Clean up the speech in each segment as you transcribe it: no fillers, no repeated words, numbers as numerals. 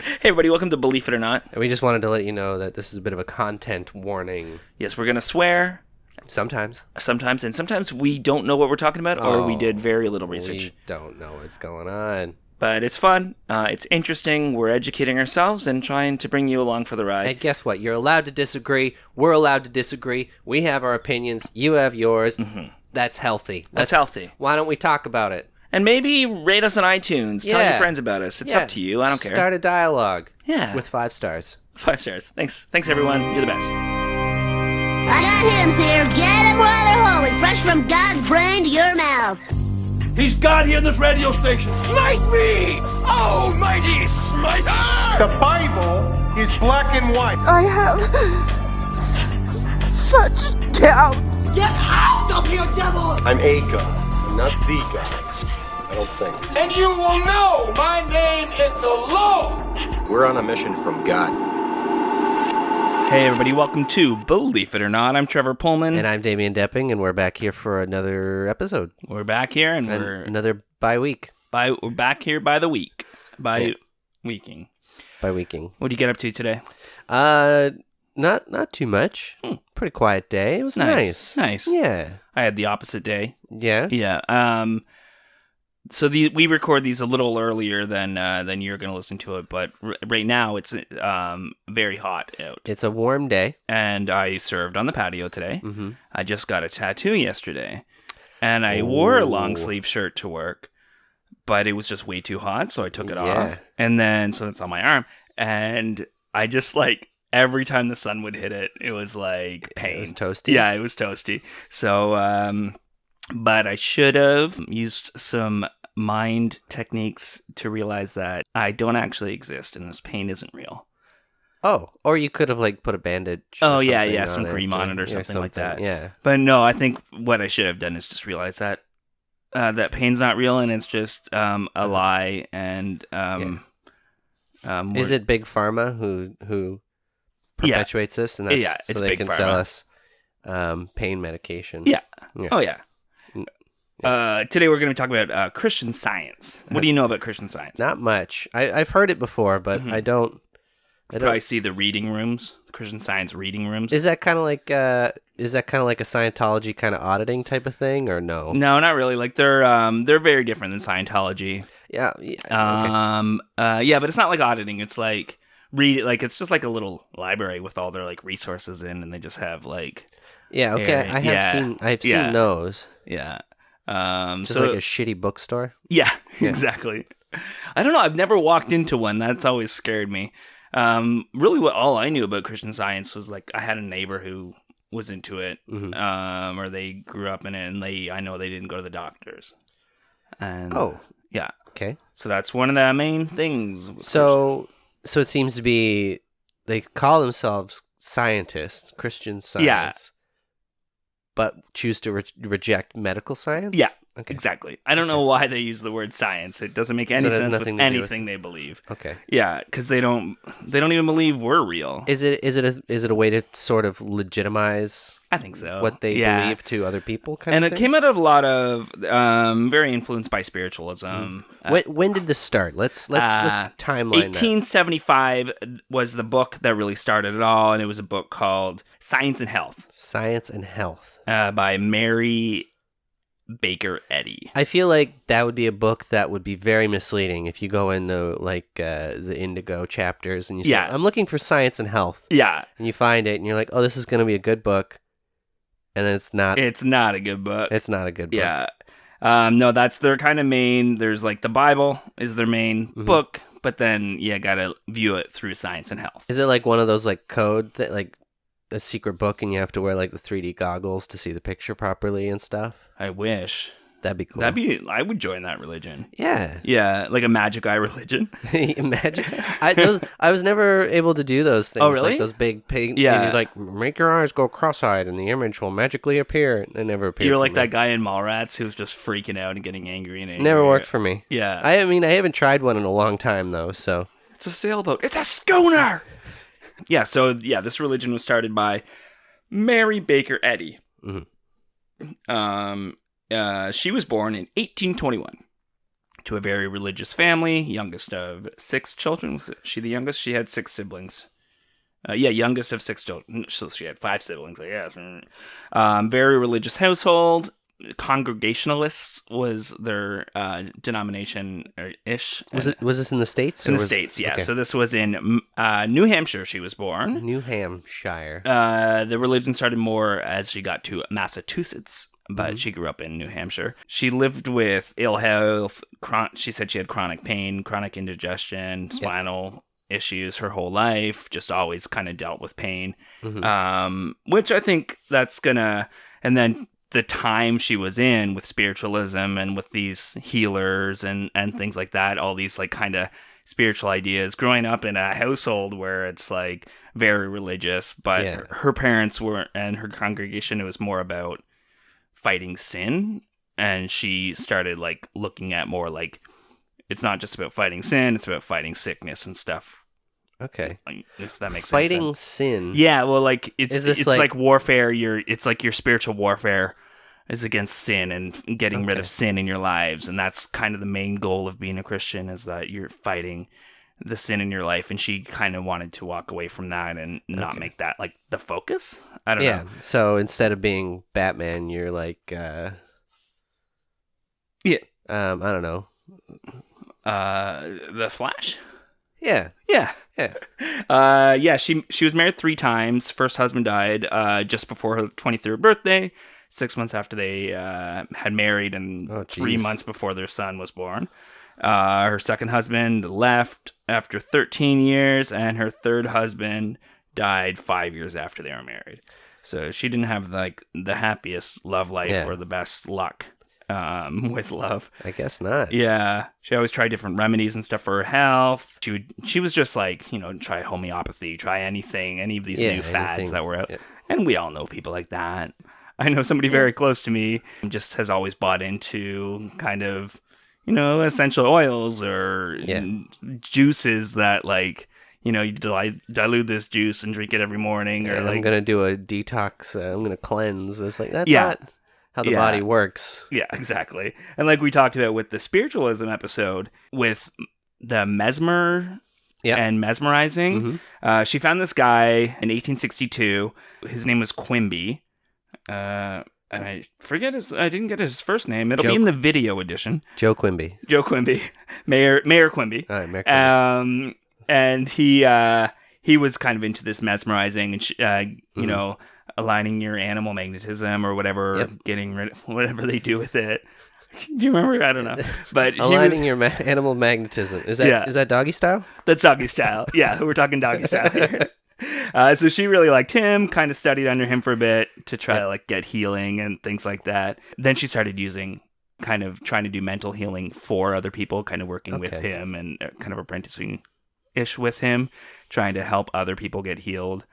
Hey everybody, welcome to Believe It or Not. And we just wanted to let you know that this is a bit of a content warning. Yes, we're going to swear. Sometimes, and sometimes we don't know what we're talking about, or we did very little research. We don't know what's going on. But it's fun. It's interesting. We're educating ourselves and trying to bring you along for the ride. And guess what? You're allowed to disagree. We're allowed to disagree. We have our opinions. You have yours. Mm-hmm. That's healthy. That's healthy. Why don't we talk about it? And maybe rate us on iTunes. Tell your friends about us. It's up to you. I don't care. Start a dialogue. Yeah. With 5 stars. 5 stars. Thanks everyone. You're the best. I got hymns here. Get them while they're holy. Fresh from God's brain to your mouth. He's God here in this radio station. Smite me! Almighty smiter! The Bible is black and white. I have such doubts. Get out of here, devil! I'm a God, I'm not the God. I don't think. And you will know my name is the Lord! We're on a mission from God. Hey everybody, welcome to Believe It or Not. I'm Trevor Poelman. And I'm Damien Doepping, and we're back here for another episode. We're back here, and we're... Another bi-week. We're back here by the week. Weeking. Bi-weeking. What do you get up to today? Not too much. Pretty quiet day. It was nice. Nice. Yeah. I had the opposite day. Yeah? Yeah. So we record these a little earlier than you're going to listen to it, but right now it's very hot out. It's a warm day. And I served on the patio today. Mm-hmm. I just got a tattoo yesterday. And I wore a long sleeve shirt to work, but it was just way too hot, so I took it off. And then, so it's on my arm. And I just every time the sun would hit it, it was like pain. It was toasty? Yeah, it was toasty. So, but I should have used some mind techniques to realize that I don't actually exist and this pain isn't real. Oh, or you could have put a bandage. Oh yeah, some cream on it or something like that. Yeah. But no, I think what I should have done is just realize that that pain's not real and it's just a lie. And is it Big Pharma who perpetuates this, and that's so they can sell us pain medication? Yeah. Oh yeah. Today we're going to talk about Christian Science. What do you know about Christian Science? Not much. I've heard it before, but I don't. Probably see the reading rooms, the Christian Science reading rooms. Is that kind of like a Scientology kind of auditing type of thing, or no? No, not really. They're very different than Scientology. Yeah. Okay. Yeah, but it's not like auditing. It's like it's just like a little library with all their resources in, and they just have Yeah. Okay. I've seen those. Yeah. Just like a shitty bookstore. Yeah, exactly. I don't know. I've never walked into one. That's always scared me. Really, all I knew about Christian Science was I had a neighbor who was into it, or they grew up in it, and I know they didn't go to the doctors. And yeah. Okay. So that's one of the main things. So it seems to be they call themselves scientists, Christian Science. Yeah. But choose to reject medical science? Yeah, okay. Exactly. I don't know why they use the word science. It doesn't make any sense with anything they believe. Okay. Yeah, because they don't even believe we're real. Is it a way to sort of legitimize? I think so. What they believe to other people, and it came out of a lot of very influenced by spiritualism. When did this start? Let's timeline 1875 was the book that really started it all, and it was a book called Science and Health. Science and Health. By Mary Baker Eddy. I feel like that would be a book that would be very misleading if you go into the Indigo chapters and you say, I'm looking for science and health. Yeah. And you find it and you're like, oh, this is going to be a good book. And then it's not. It's not a good book. It's not a good book. Yeah. No, that's their kind of main. There's the Bible is their main book, but then you got to view it through science and health. Is it like one of those code that a secret book and you have to wear the 3D goggles to see the picture properly and stuff? I wish. That'd be cool. I would join that religion. Yeah. Yeah, like a magic eye religion. Magic. I was never able to do those things. Oh, really? Those big pig. Yeah. And you make your eyes go cross-eyed and the image will magically appear. It never appeared. You're like that guy in Mallrats who's just freaking out and getting angry and angry. Never worked for me. Yeah. I haven't tried one in a long time though, so. It's a sailboat. It's a schooner! Yeah, so this religion was started by Mary Baker Eddy. Mm-hmm. She was born in 1821 to a very religious family, youngest of 6 children. Was she the youngest? She had 6 siblings. Youngest of 6 children. So she had 5 siblings, I guess. Very religious household. Congregationalists was their denomination-ish. Was this in the States? In the States, yeah. Okay. So this was in New Hampshire she was born. New Hampshire. The religion started more as she got to Massachusetts, but she grew up in New Hampshire. She lived with ill health. She said she had chronic pain, chronic indigestion, spinal issues her whole life, just always kind of dealt with pain, which I think that's gonna... And then the time she was in with spiritualism and with these healers and things like that, all these like kind of spiritual ideas, growing up in a household where it's like very religious, but her parents were, and her congregation, it was more about fighting sin. And she started like looking at more like, it's not just about fighting sin, it's about fighting sickness and stuff. Okay. If that makes sense. Fighting sin. Yeah, well, like it's like warfare. It's like your spiritual warfare is against sin and getting rid of sin in your lives, and that's kind of the main goal of being a Christian, is that you're fighting the sin in your life. And she kind of wanted to walk away from that and not make that like the focus. I don't know. Yeah. So instead of being Batman, you're like I don't know. The Flash? Yeah. She was married 3 times. First husband died just before her 23rd birthday, 6 months after they had married, and 3 months before their son was born. Her second husband left after 13 years, and her third husband died 5 years after they were married. So she didn't have like the happiest love life or the best luck with love. I guess not. Yeah. She always tried different remedies and stuff for her health. She was just like, try homeopathy, try anything, any of these new fads that were out. Yeah. And we all know people like that. I know somebody very close to me just has always bought into kind of, essential oils or juices that like, you dilute this juice and drink it every morning. Or like, I'm going to do a detox. I'm going to cleanse. It's like, that's not how the body works. Yeah, exactly. And like we talked about with the spiritualism episode, with the mesmer and mesmerizing, she found this guy in 1862. His name was Quimby. And I didn't get his first name. It'll be in the video edition. Joe Quimby. Mayor Quimby. All right, Mayor Quimby. And he was kind of into this mesmerizing and, aligning your animal magnetism or whatever, getting rid of whatever they do with it. Do you remember? I don't know. But aligning your animal magnetism. Is that doggy style? That's doggy style. Yeah, we're talking doggy style here. So she really liked him, kind of studied under him for a bit to try to like get healing and things like that. Then she started trying to do mental healing for other people, kind of working with him and kind of apprenticing-ish with him, trying to help other people get healed.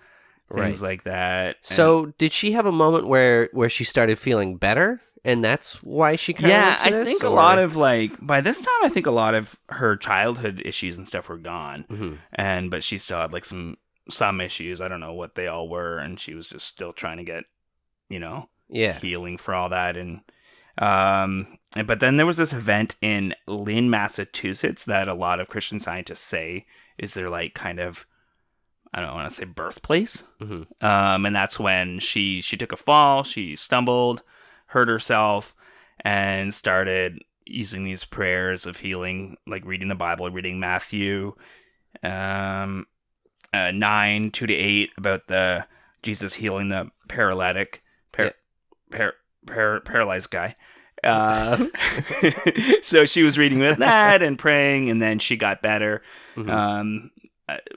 Things like that. So did she have a moment where she started feeling better? And that's why she kind of went to this? I think a lot of by this time, I think a lot of her childhood issues and stuff were gone. But she still had like some issues. I don't know what they all were. And she was just still trying to get, healing for all that. And but then there was this event in Lynn, Massachusetts that a lot of Christian scientists say is their like kind of, I don't want to say birthplace. And that's when she took a fall, she stumbled, hurt herself, and started using these prayers of healing, like reading the Bible, reading Matthew 9:2-8 about the Jesus healing the paralytic, paralyzed guy. So she was reading with that and praying, and then she got better.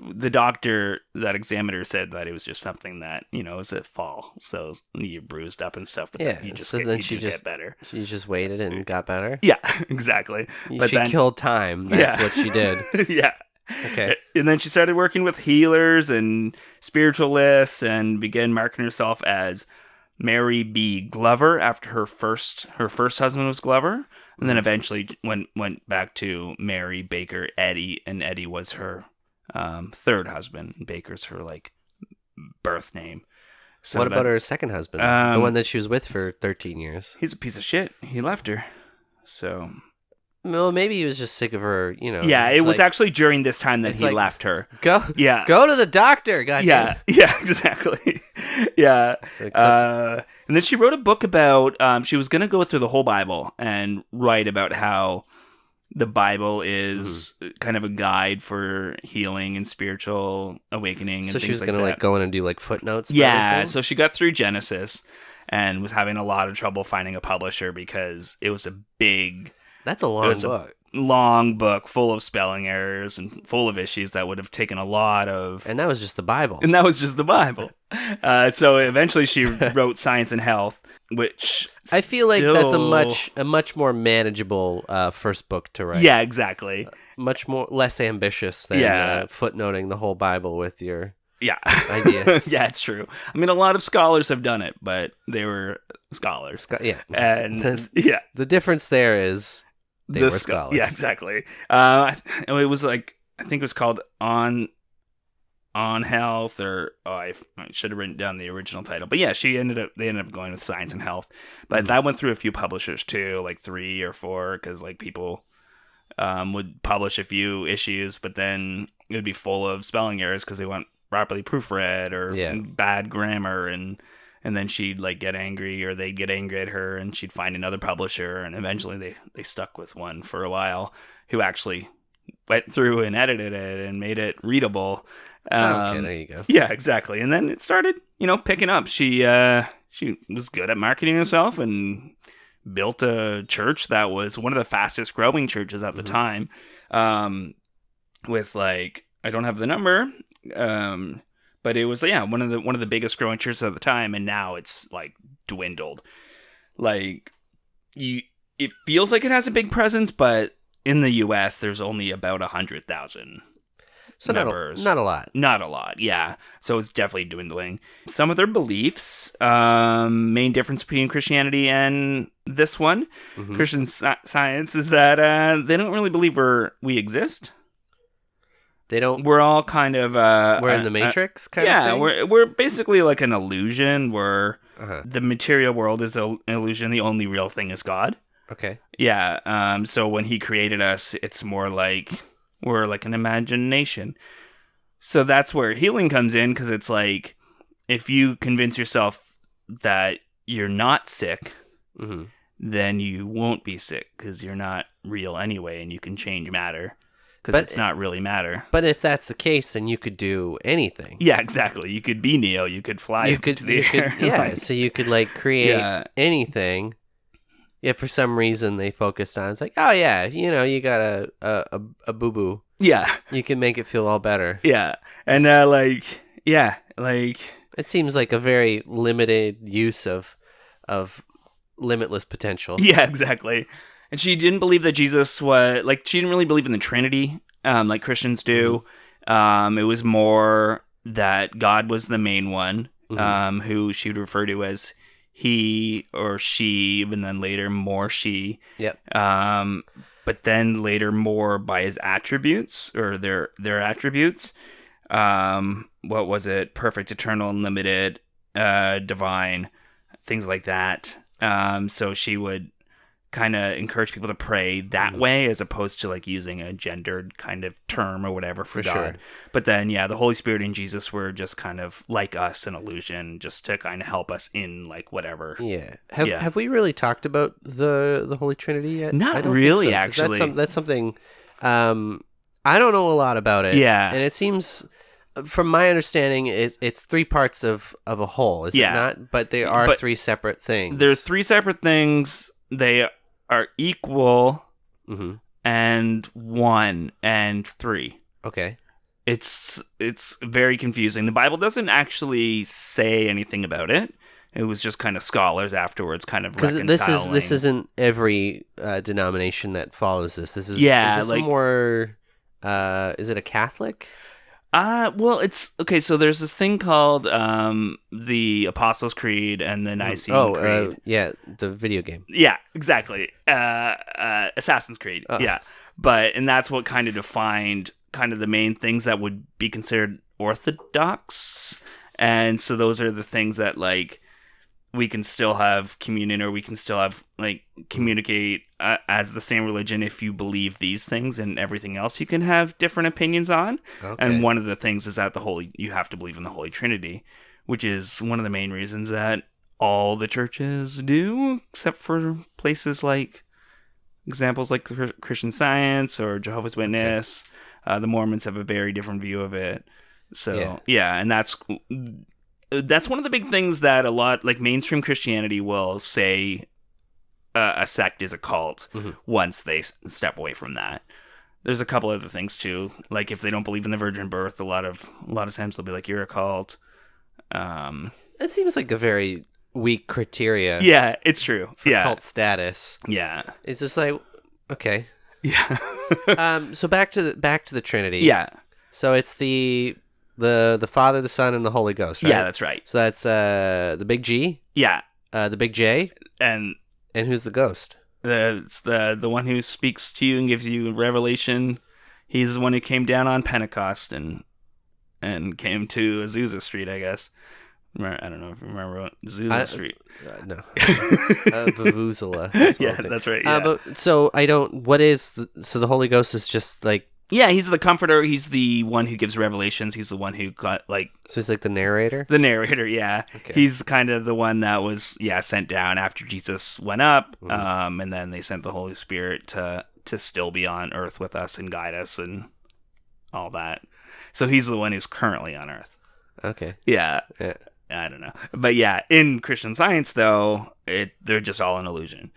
The doctor that examined her said that it was just something that, it was a fall. So you bruised up and stuff, but then she just get better. She just waited and got better? Yeah, exactly. But she killed time. That's what she did. Yeah. Okay. And then she started working with healers and spiritualists and began marketing herself as Mary B. Glover after her first husband was Glover. And then eventually went back to Mary Baker Eddy, and Eddy was her third husband. Baker's her like birth name. So what about her second husband? The one that she was with for 13 years. He's a piece of shit. He left her. So Well, maybe he was just sick of her, Yeah, it was actually during this time that it's he like, left her. Go to the doctor, goddamn. Yeah, exactly. Yeah. And then she wrote a book about, she was going to go through the whole Bible and write about how the Bible is kind of a guide for healing and spiritual awakening. And so she was going to go in and do footnotes. Yeah, so she got through Genesis and was having a lot of trouble finding a publisher because it was a big... That's a long book. Long book full of spelling errors and full of issues that would have taken a lot of... And that was just the Bible. So eventually she wrote Science and Health, which I feel like that's a much more manageable first book to write. Yeah, exactly. Much more less ambitious than footnoting the whole Bible with your ideas. Yeah, it's true. I mean, a lot of scholars have done it, but they were scholars. And the difference there is they were scholars. Yeah, exactly. It was I think it was called On Health, or I should have written down the original title. But yeah, they ended up going with Science and Health. But that went through a few publishers too, like 3 or 4, because people would publish a few issues, but then it would be full of spelling errors because they weren't properly proofread or bad grammar, and then she'd get angry, or they'd get angry at her, and she'd find another publisher, and eventually they stuck with one for a while who actually went through and edited it and made it readable. Okay, there you go. Yeah, exactly. And then it started, picking up. She was good at marketing herself and built a church that was one of the fastest growing churches at the time. With I don't have the number, but it was one of the biggest growing churches at the time, and now it's dwindled. It feels like it has a big presence, but in the U.S. there's only about 100,000 members. Not a lot. Not a lot, yeah. So it's definitely dwindling. Some of their beliefs, main difference between Christianity and this one, Christian Science, is that they don't really believe we exist. They don't. We're all kind of we're in the Matrix kind of thing? Yeah, we're basically like an illusion where the material world is an illusion. The only real thing is God. Okay. Yeah. So when he created us, it's more like we're like an imagination. So that's where healing comes in, because it's if you convince yourself that you're not sick, then you won't be sick because you're not real anyway, and you can change matter. Because it's not really matter. But if that's the case, then you could do anything. Yeah, exactly. You could be Neo. You could fly into the air. Yeah, so you could create anything. If for some reason they focused on, it's oh yeah, you got a boo boo. Yeah, you can make it feel all better. Yeah, and it seems like a very limited use of limitless potential. Yeah, exactly. And she didn't believe that Jesus was, she didn't really believe in the Trinity, like Christians do. It was more that God was the main one, who she would refer to as he or she, and then later more she. Yep. But then later more by his attributes, or their attributes. What was it? Perfect, eternal, unlimited, divine, things like that. So she would kind of encourage people to pray that way, as opposed to using a gendered kind of term or whatever for God. Sure. But then, the Holy Spirit and Jesus were just kind of like us, an illusion, just to kind of help us in whatever. Yeah. Have we really talked about the Holy Trinity yet? Not really, actually. That's something I don't know a lot about it. Yeah. And it seems, from my understanding, it's 3 parts of a whole, is it not? But they are 3 separate things. They're 3 separate things. They are equal, and 1 and 3. Okay. It's very confusing. The Bible doesn't actually say anything about it. It was just kind of scholars afterwards kind of reconciling. Because this isn't every denomination that follows this. This is more. Is it a Catholic? Well, it's okay. So there's this thing called the Apostles' Creed and the Nicene Creed. Yeah, the video game. Yeah, exactly. Assassin's Creed. Yeah, and that's what kind of defined kind of the main things that would be considered orthodox. And so those are the things that we can still have communion, or we can still have communicate as the same religion if you believe these things, and everything else you can have different opinions on. Okay. And one of the things is that you have to believe in the Holy Trinity, which is one of the main reasons that all the churches do, except for places like examples like Christian Science or Jehovah's Witness. The Mormons have a very different view of it. So and that's one of the big things that a lot, like mainstream Christianity, will say a sect is a cult once they step away from that. There's a couple other things too, like if they don't believe in the virgin birth, a lot of times they'll be like, you're a cult. It seems like a very weak criteria. Yeah, it's true. For cult status. Yeah, it's just like, okay. Yeah. So back to the Trinity. Yeah. So it's the Father, the Son, and the Holy Ghost, right? Yeah, that's right. So that's the big G. Yeah. The big J. And who's the ghost? It's the one who speaks to you and gives you revelation. He's the one who came down on Pentecost and came to Azusa Street, I guess. I don't know if you remember Azusa Street. No. Vuvuzela. That's right. Yeah. But so I don't. What is so the Holy Ghost is just like. Yeah, he's the comforter. He's the one who gives revelations. He's the one who got like. So he's like the narrator. The narrator, yeah. Okay. He's kind of the one that was sent down after Jesus went up, and then they sent the Holy Spirit to still be on Earth with us and guide us and all that. So he's the one who's currently on Earth. Okay. Yeah. I don't know, but yeah, in Christian Science though, they're just all an illusion.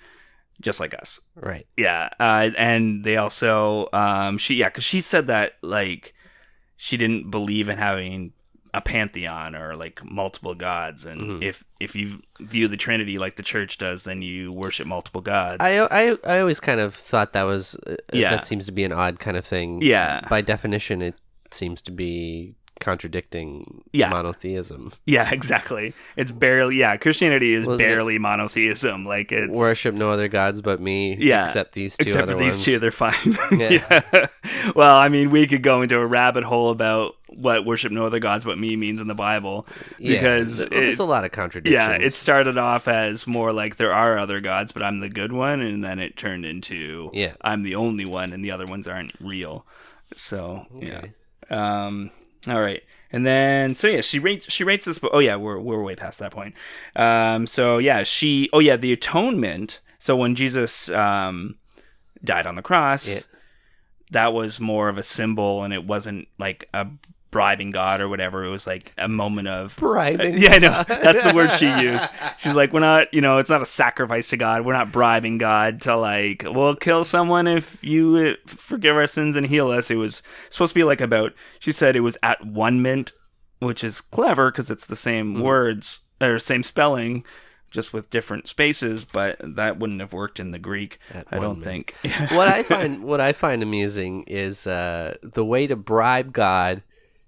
Just like us. Right. Yeah. And they also, because she said that, like, she didn't believe in having a pantheon or, like, multiple gods. And if you view the Trinity like the church does, then you worship multiple gods. I always kind of thought that was, that seems to be an odd kind of thing. Yeah. By definition, it seems to be contradicting monotheism. Yeah, exactly. It's barely, Christianity is barely monotheism. Like, it's worship no other gods but me. Yeah, except these two. Except other for these ones. two, they're fine. Yeah. Well, I mean, we could go into a rabbit hole about what worship no other gods but me means in the Bible, because there's a lot of contradictions. Yeah, it started off as more like there are other gods, but I'm the good one, and then it turned into I'm the only one, and the other ones aren't real. So all right, and then she rates this book. Oh yeah, we're way past that point. The atonement. So when Jesus died on the cross, that was more of a symbol, and it wasn't like a bribing God or whatever. It was like a moment of bribing. Yeah, I know. That's the word she used. She's like, we're not, it's not a sacrifice to God. We're not bribing God to like, we'll kill someone if you forgive our sins and heal us. It was supposed to be like she said it was atonement, which is clever because it's the same words or same spelling, just with different spaces, but that wouldn't have worked in the Greek, I don't think. What I find amusing is the way to bribe God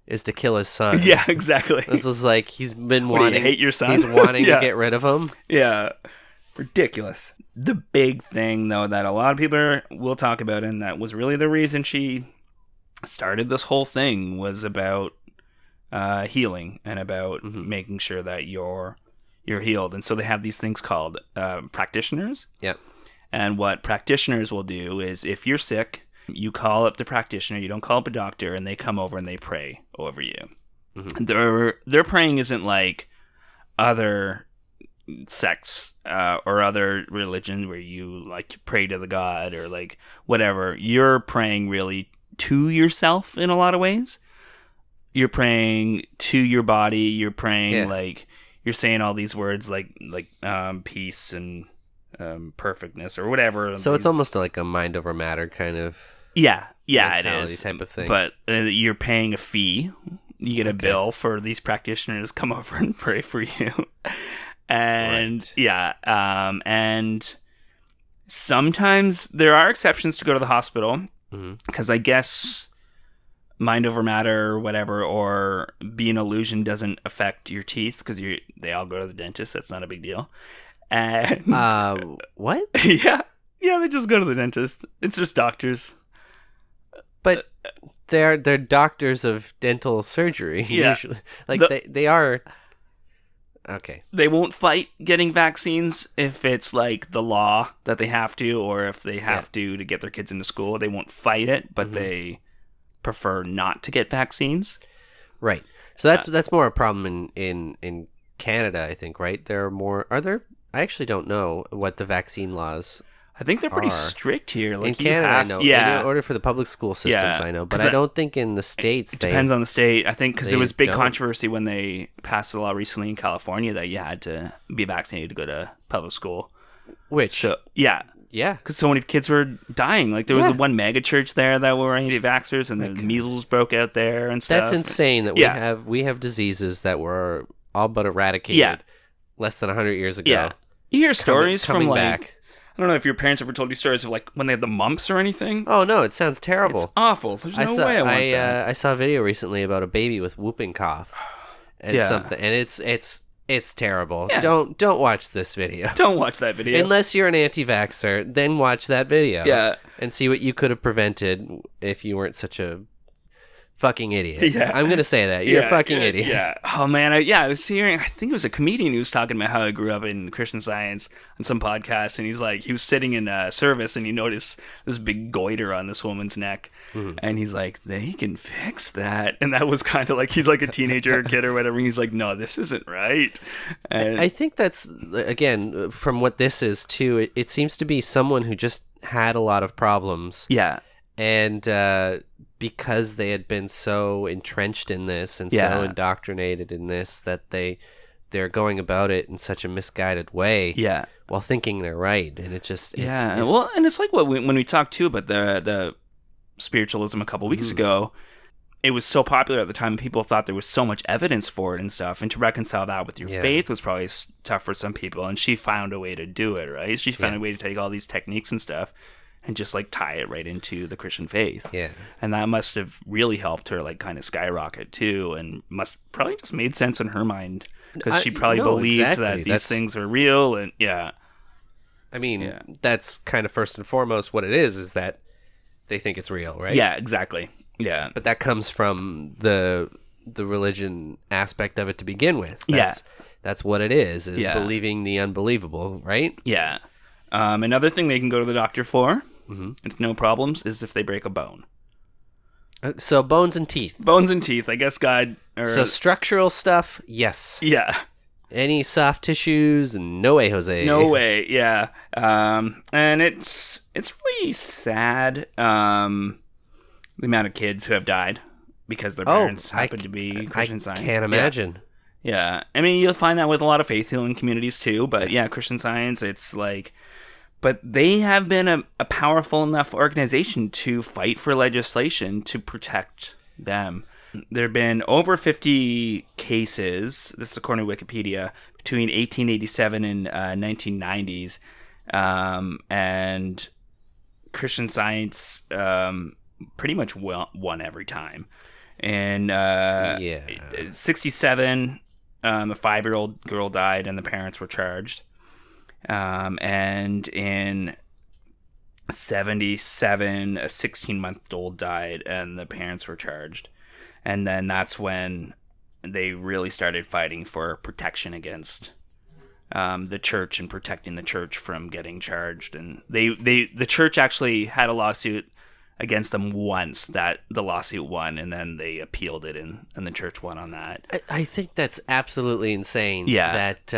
is to kill his son. Yeah, exactly. This is like he's been wanting. Hate your son? He's wanting to get rid of him. Yeah, ridiculous. The big thing though that a lot of people will talk about, and that was really the reason she started this whole thing, was about healing and about making sure that you're healed. And so they have these things called practitioners. Yep. And what practitioners will do is, if you're sick, you call up the practitioner. You don't call up a doctor, and they come over and they pray over you. Their praying isn't like other sects or other religions where you like pray to the god or like whatever. You're praying really to yourself in a lot of ways. You're praying to your body. You're praying like you're saying all these words like peace and perfectness or whatever. So it's almost like a mind over matter kind of it is type of thing. But you're paying a fee. You get a bill for these practitioners to come over and pray for you. And and sometimes there are exceptions to go to the hospital, because I guess mind over matter or whatever, or be an illusion doesn't affect your teeth, because they all go to the dentist. That's not a big deal. And what? Yeah, they just go to the dentist. It's just doctors. But they're doctors of dental surgery usually. Like they are. Okay. They won't fight getting vaccines if it's like the law that they have to, or if they have to get their kids into school. They won't fight it, but they prefer not to get vaccines. Right. So that's more a problem in Canada, I think, right? There are more. Are there? I actually don't know what the vaccine laws. I think they're pretty strict here. Like in Canada, I know. Yeah. In order for the public school systems, I know. But I don't think in the States. It depends on the state. I think because there was big don't. controversy when they passed the law recently in California that you had to be vaccinated to go to public school. Which? So, yeah. Yeah. Because so many kids were dying. Like, there was one mega church there that were anti-vaxxers, and the measles broke out there and stuff. That's insane that we have diseases that were all but eradicated less than 100 years ago. Yeah. You hear stories coming from, like... back. I don't know if your parents ever told you stories of, like, when they had the mumps or anything. Oh, no, it sounds terrible. It's awful. There's no way I want that. I saw a video recently about a baby with whooping cough and something, and it's terrible. Yeah. Don't watch this video. Don't watch that video. Unless you're an anti-vaxxer, then watch that video. Yeah. And see what you could have prevented if you weren't such a fucking idiot. Yeah. I'm going to say that. You're a fucking idiot. Yeah. Oh, man. I was hearing, I think it was a comedian who was talking about how he grew up in Christian Science on some podcast. And he's like, he was sitting in service and he noticed this big goiter on this woman's neck. Mm-hmm. And he's like, they can fix that. And that was kind of like, he's like a teenager or kid or whatever. And he's like, no, this isn't right. And I think that's, again, from what this is too, it seems to be someone who just had a lot of problems. Yeah. And because they had been so entrenched in this and so indoctrinated in this that they're going about it in such a misguided way while thinking they're right. And it just... Well, and it's like when we talked too about the spiritualism a couple weeks ago, it was so popular at the time, people thought there was so much evidence for it and stuff, and to reconcile that with your faith was probably tough for some people, and she found a way to do it, right? She found a way to take all these techniques and stuff and just like tie it right into the Christian faith. Yeah. And that must have really helped her like kind of skyrocket too, and must probably just made sense in her mind because she probably believed that these things are real. And I mean, that's kind of first and foremost what it is that they think it's real, right? Yeah, exactly. Yeah. But that comes from the religion aspect of it to begin with. That's what it is believing the unbelievable, right? Yeah. Another thing they can go to the doctor for, it's no problems, is if they break a bone. So bones and teeth. Bones and teeth, I guess God... So structural stuff, yes. Yeah. Any soft tissues, no way, Jose. No way, yeah. And it's really sad, the amount of kids who have died because their parents happen to be Christian Science. I can't imagine. Yeah. I mean, you'll find that with a lot of faith healing communities too, but Christian Science, it's like... But they have been a powerful enough organization to fight for legislation to protect them. There have been over 50 cases, this is according to Wikipedia, between 1887 and 1990s. And Christian Science pretty much won every time. And 67, a 5-year-old girl died and the parents were charged. And in 77, a 16-month-old died and the parents were charged. And then that's when they really started fighting for protection against the church and protecting the church from getting charged. And the church actually had a lawsuit against them once that the lawsuit won, and then they appealed it and the church won on that. I think that's absolutely insane. Yeah. That...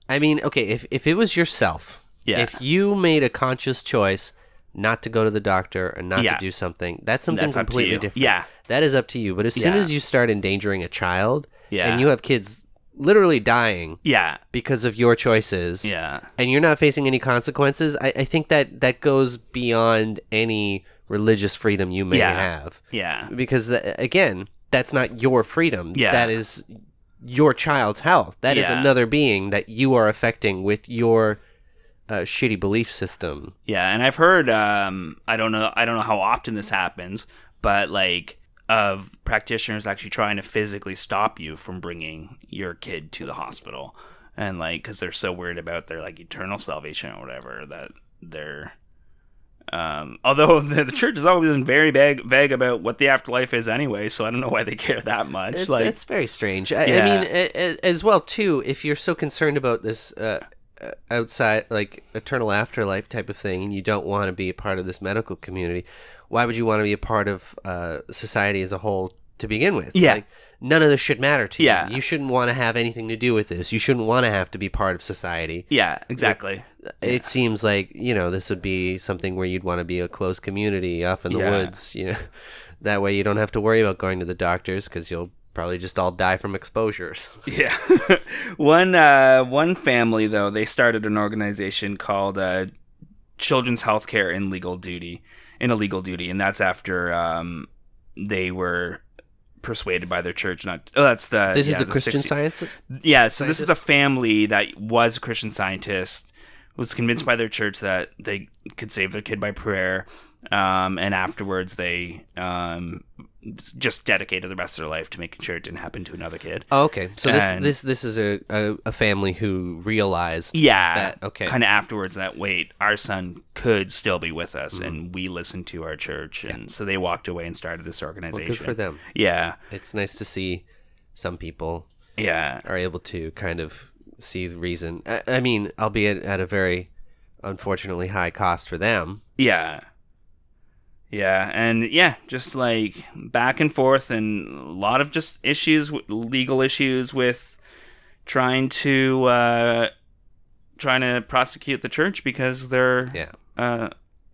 I mean, okay, if it was yourself, if you made a conscious choice not to go to the doctor and not to do something, that's completely different. Yeah. That is up to you. But as soon as you start endangering a child and you have kids literally dying because of your choices and you're not facing any consequences, I think that goes beyond any religious freedom you may have. Yeah. Because, again, that's not your freedom. Yeah. That is... your child's health. That is another being that you are affecting with your shitty belief system. Yeah, and I've heard I don't know how often this happens, but like of practitioners actually trying to physically stop you from bringing your kid to the hospital, and like because they're so worried about their like eternal salvation or whatever that they're Although the church has always been very vague about what the afterlife is anyway, so I don't know why they care that much. It's very strange. I mean, as well, too, if you're so concerned about this outside, like, eternal afterlife type of thing, and you don't want to be a part of this medical community, why would you want to be a part of society as a whole to begin with? Yeah. Like, none of this should matter to you. Yeah. You shouldn't want to have anything to do with this. You shouldn't want to have to be part of society. Yeah, exactly. It seems like, this would be something where you'd want to be a close community off in the woods, That way you don't have to worry about going to the doctors because you'll probably just all die from exposures. Yeah. One family, though, they started an organization called Children's Healthcare in Illegal Duty, and that's after they were persuaded by their church not. This is the Christian Science. Yeah, so this is a family that was a Christian Scientist, was convinced by their church that they could save their kid by prayer, and afterwards they just dedicated the rest of their life to making sure it didn't happen to another kid. Oh, okay, so this is a family who realized that, okay, kind of afterwards that, wait, our son could still be with us, and we listened to our church, and so they walked away and started this organization. Well, good for them. Yeah, it's nice to see some people are able to kind of see the reason. I mean, albeit at a very unfortunately high cost for them. Yeah, and just like back and forth, and a lot of just legal issues with trying to prosecute the church because they're a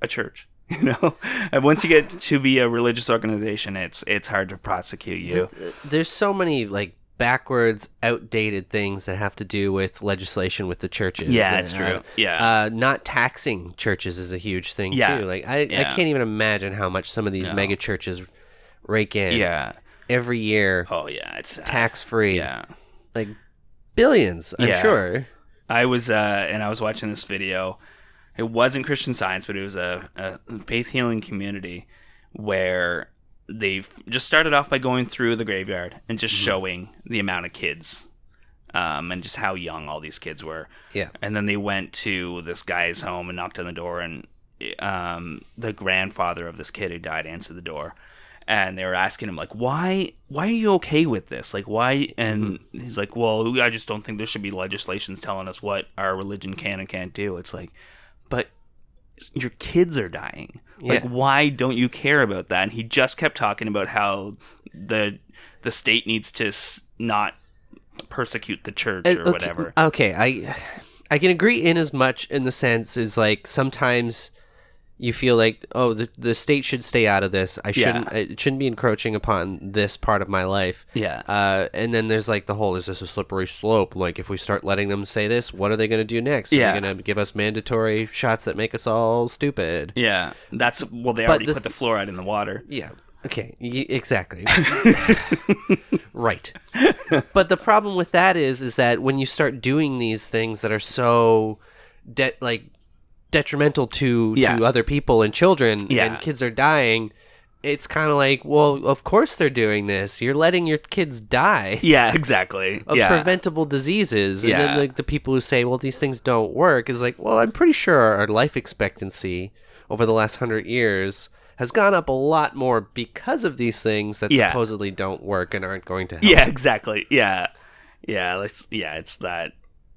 church. And once you get to be a religious organization, it's hard to prosecute you. There's so many like backwards, outdated things that have to do with legislation with the churches. Yeah, that's true. Not taxing churches is a huge thing too. Like I can't even imagine how much some of these mega churches rake in. Every year. Oh yeah, it's tax free. Yeah, like billions. I'm sure. I was watching this video. It wasn't Christian Science, but it was a faith healing community where they've just started off by going through the graveyard and just showing the amount of kids and just how young all these kids were. Yeah. And then they went to this guy's home and knocked on the door, and the grandfather of this kid who died answered the door. And they were asking him, like, why are you okay with this? Like, why? And he's like, well, I just don't think there should be legislations telling us what our religion can and can't do. It's like, but your kids are dying. Like, why don't you care about that? And he just kept talking about how the state needs to not persecute the church or whatever. Okay, I can agree in as much in the sense is like sometimes you feel like, oh, the state should stay out of this. It shouldn't be encroaching upon this part of my life. Yeah. And then there's like the whole, is this a slippery slope? Like if we start letting them say this, what are they going to do next? Are they going to give us mandatory shots that make us all stupid? Yeah. They already put the fluoride in the water. Yeah. Okay. Exactly. Right. But the problem with that is that when you start doing these things that are so detrimental to other people and children and kids are dying, it's kind of like, well, of course they're doing this. You're letting your kids die. Yeah, exactly. Of preventable diseases. And then like the people who say, well, these things don't work is like, well, I'm pretty sure our life expectancy over the last 100 years has gone up a lot more because of these things that supposedly don't work and aren't going to help. Yeah, exactly. Yeah. It's that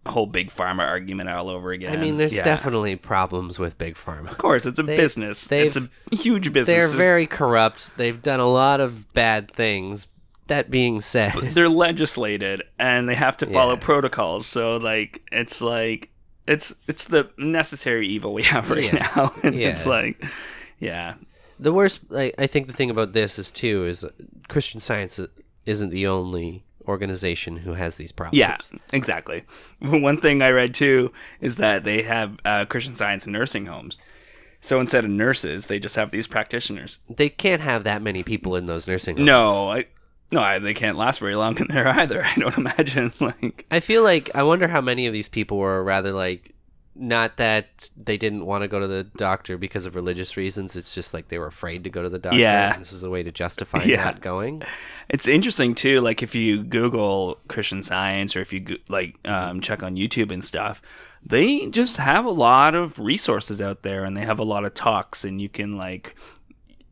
whole big pharma argument all over again. I mean, there's definitely problems with big pharma. Of course, it's a business. It's a huge business. They're very corrupt. They've done a lot of bad things. That being said, but they're legislated and they have to follow protocols. So it's the necessary evil we have right now. And it's like, the worst. I think the thing about this is Christian Science isn't the only organization who has these problems. Yeah, exactly. One thing I read too is that they have Christian Science nursing homes. So instead of nurses, they just have these practitioners. They can't have that many people in those nursing homes. No, they can't last very long in there either. I don't imagine. I feel like I wonder how many of these people were rather like not that they didn't want to go to the doctor because of religious reasons. It's just like they were afraid to go to the doctor. Yeah. And this is a way to justify not going. It's interesting too. Like if you Google Christian Science, or if you check on YouTube and stuff, they just have a lot of resources out there, and they have a lot of talks, and you can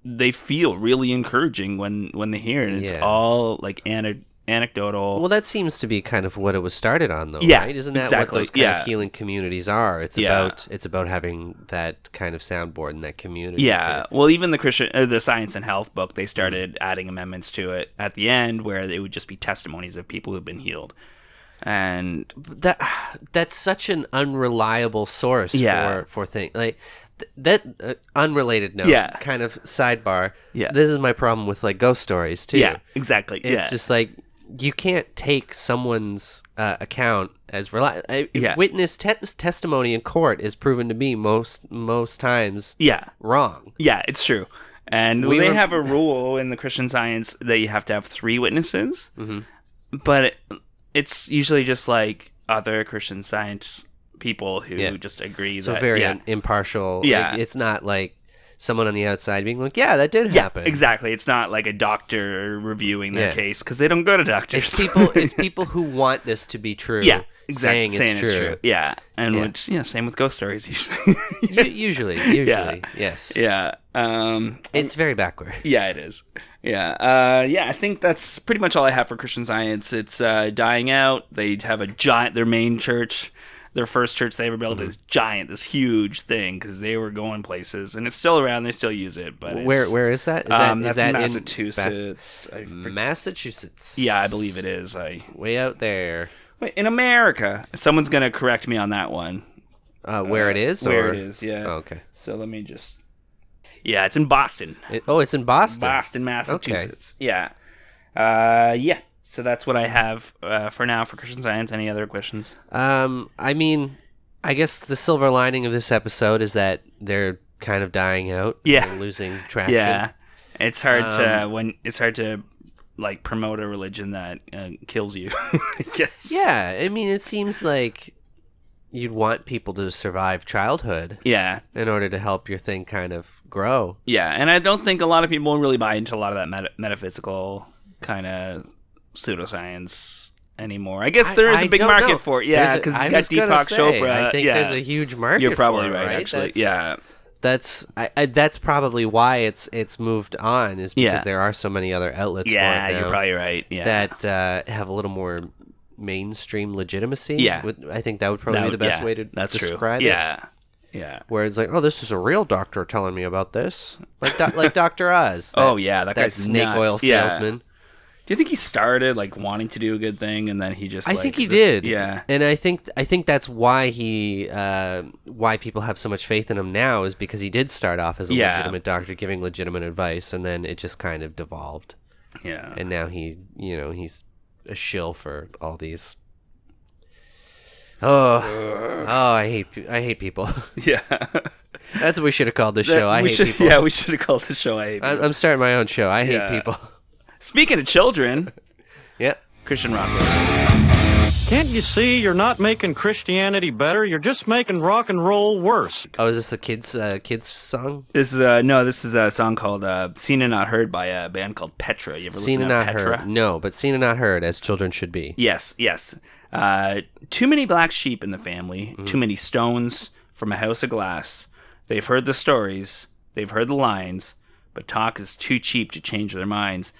they feel really encouraging when they hear it. It's all like anecdotal. Well, that seems to be kind of what it was started on, though, yeah, right? Isn't that exactly. what those kind of healing communities are? It's about having that kind of soundboard in that community. Yeah. Well, even the Science and Health book, they started adding amendments to it at the end, where it would just be testimonies of people who've been healed. And that's such an unreliable source for things like that. Unrelated note, kind of sidebar. Yeah, this is my problem with ghost stories too. Yeah, exactly. It's just you can't take someone's account as reliable. Witness testimony in court is proven to be most times wrong. Yeah, it's true. And they have a rule in the Christian Science that you have to have 3 witnesses, but it's usually just other Christian Science people who just agree so that... very impartial. Yeah. It's not like someone on the outside being like, yeah, that did happen. Exactly. It's not like a doctor reviewing their case, because they don't go to doctors. It's people who want this to be true. Yeah, exactly. Saying it's true. Yeah. And which, same with ghost stories usually. usually, yes. Yeah. It's very backward. Yeah, it is. Yeah. I think that's pretty much all I have for Christian Science. It's dying out. They have their main church. Their first church they ever built is giant, this huge thing, because they were going places, and it's still around. They still use it, but where is that? Is that in Massachusetts? Massachusetts. Yeah, I believe it is. Way out there. Wait, in America. Someone's gonna correct me on that one. Where it is? Where it is? Yeah. Oh, okay. So let me just. Yeah, it's in Boston. It's in Boston. Boston, Massachusetts. Okay. Yeah. So that's what I have for now for Christian Science. Any other questions? I mean, I guess the silver lining of this episode is that they're kind of dying out. Yeah. They're losing traction. Yeah. It's hard to promote a religion that kills you, I guess. Yeah. I mean, it seems like you'd want people to survive childhood. Yeah. In order to help your thing kind of grow. Yeah. And I don't think a lot of people really buy into a lot of that metaphysical kind of pseudoscience anymore. I guess there is a big market for it. Yeah, because you got Deepak Chopra. I think there's a huge market. You're probably for it, right, actually. Yeah, that's probably why it's moved on, is because there are so many other outlets. Yeah, for it now you're probably right. Yeah, that have a little more mainstream legitimacy. Yeah, I think that would probably be the best way to describe it. Yeah. Where it's like, oh, this is a real doctor telling me about this, like Dr. Oz. That guy's snake nuts. oil salesman. Do you think he started wanting to do a good thing, and then he just? I think he did. Yeah, and I think that's why why people have so much faith in him now, is because he did start off as a legitimate doctor giving legitimate advice, and then it just kind of devolved. Yeah, and now he's a shill for all these. I hate people. Yeah. That's what we should have called this show. I hate people. Yeah, we should have called this show. I hate people. I'm starting my own show. I hate people. Speaking of children, Christian rock. Can't you see you're not making Christianity better? You're just making rock and roll worse. Oh, is this the kids song? This is this is a song called "Seen and Not Heard" by a band called Petra. You ever Seen listen and to Not Petra? Heard? No, but Seen and Not Heard, as children should be. Yes. Too many black sheep in the family. Too many stones from a house of glass. They've heard the stories. They've heard the lines. But talk is too cheap to change their minds.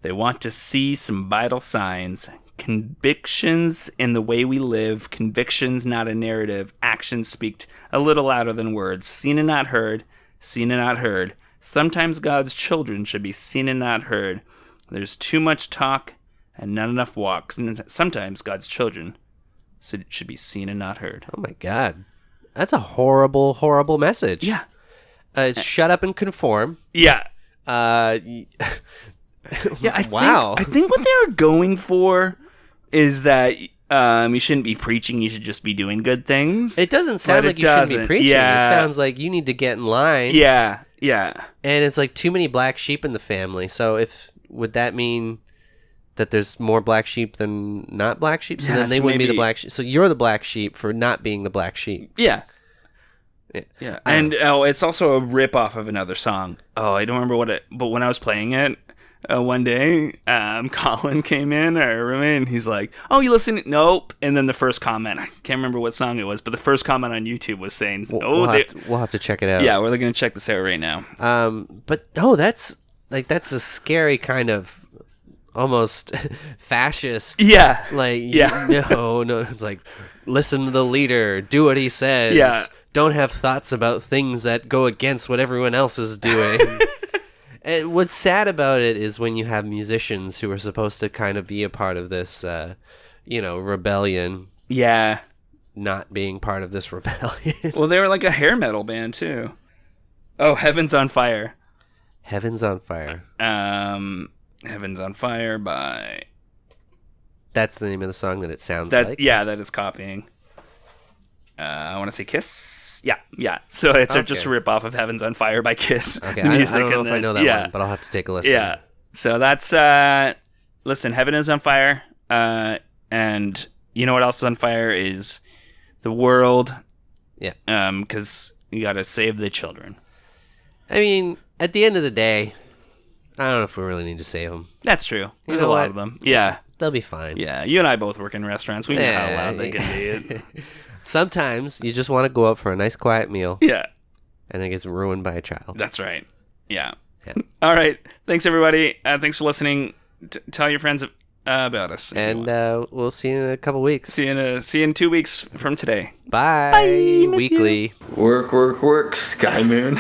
They want to see some vital signs. Convictions in the way we live. Convictions, not a narrative. Actions speak a little louder than words. Seen and not heard. Seen and not heard. Sometimes God's children should be seen and not heard. There's too much talk and not enough walks. Sometimes God's children should be seen and not heard. Oh my God. That's a horrible, horrible message. Yeah. Shut up and conform. Yeah. Wow. I think what they were going for is that you shouldn't be preaching. You should just be doing good things. It doesn't sound like you shouldn't be preaching. Yeah. It sounds like you need to get in line. Yeah. And it's like too many black sheep in the family. So would that mean that there's more black sheep than not black sheep, so then they wouldn't be the black sheep. So you're the black sheep for not being the black sheep. Yeah. Yeah. And it's also a rip off of another song. Oh, I don't remember but when I was playing it one day, Colin came in, our roommate, and he's like, "Oh, you listen?" Nope. And then the first comment, I can't remember what song it was, but the first comment on YouTube was saying, we'll have to check it out. Yeah, we're going to check this out right now. But no, that's a scary kind of almost fascist. Yeah. No, it's like, listen to the leader, do what he says. Yeah. Don't have thoughts about things that go against what everyone else is doing. And what's sad about it is when you have musicians who are supposed to kind of be a part of this, rebellion. Yeah. Not being part of this rebellion. Well, they were like a hair metal band, too. Oh, Heaven's on Fire. Heaven's on Fire. Heaven's on Fire by... That's the name of the song that it sounds like? Yeah, that is copying. I want to say Kiss. Yeah. So it's just a rip off of Heaven's on Fire by Kiss. Okay, I don't know if I know that one, but I'll have to take a listen. Yeah. So that's, listen, Heaven is on fire. And you know what else is on fire is the world. Yeah. Because you got to save the children. I mean, at the end of the day, I don't know if we really need to save them. That's true. There's a lot of them. Yeah. They'll be fine. Yeah. You and I both work in restaurants. We know how loud they can be. Sometimes you just want to go out for a nice quiet meal. Yeah. And it gets ruined by a child. That's right. Yeah. All right. Thanks, everybody. Thanks for listening. Tell your friends about us. And we'll see you in a couple weeks. See you in 2 weeks from today. Bye. Bye. Weekly. Work, Sky Moon.